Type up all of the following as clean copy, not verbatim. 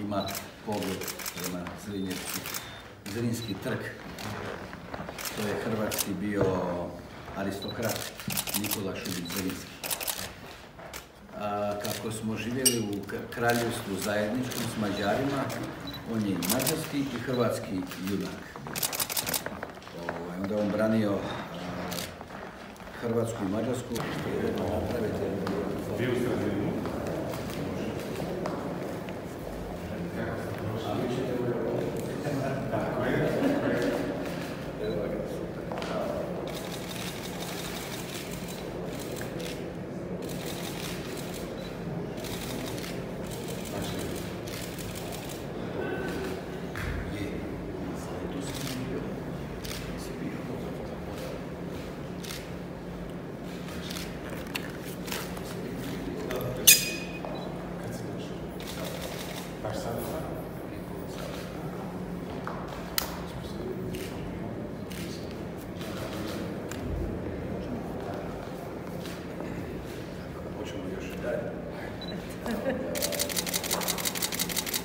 ima pogled prema Zrinski trg. To je hrvatski bio aristokrat Nikola Šubić Zrinski. Kako smo živjeli u kraljevstvu zajedničkom s Mađarima, on je i mađarski i hrvatski junak. Onda on branio Hrvatsku i Mađarsku.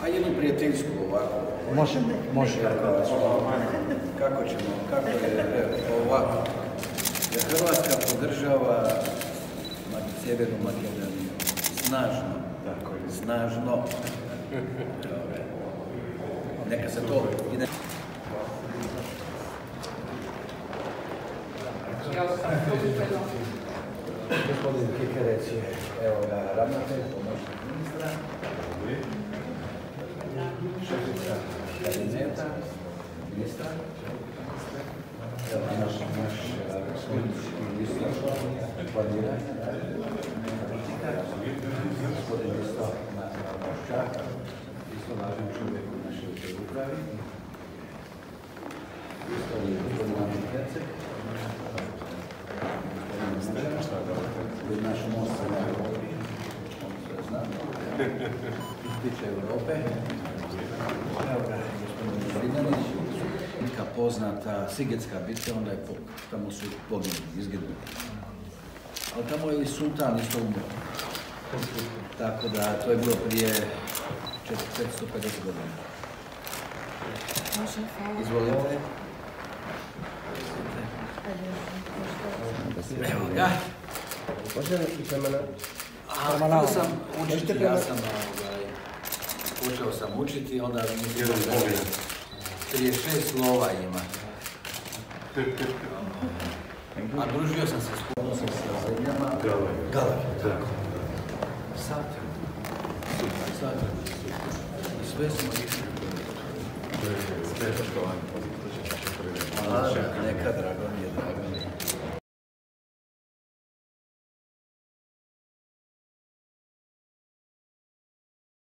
A jednu prijateljsku ovako. Može. Kako je ovako. Da Hrvatska podržava Sjevernu Makedoniju. Snažno. Neka se to ide. Gospodin Kikerec je, evo ga, ravnatelj, pomoćnik ministra, šefica kabineta, ministra, evo naš politički ministar, planiranja, gospodin isto Moščak, isto važan čovjek u našoj upravi, isto je gospodin Andrej Herceg, naš most se na Evropi, on sve zna, tiče Evrope. Evo ga, gospodin Zrinanić, neka poznata Sigetska bitka, onda je tamo su izginuli. Ali tamo je i sultan isto umro. Tako da, to je bilo prije 450 godina. Izvolite. Evo ga. Htio sam učiti, počeo sam učiti, onda mislim da 36 slova ima. A družio sam se sa zemljama. Galar. Sater. I sve smo išli. Neka, drago mi je.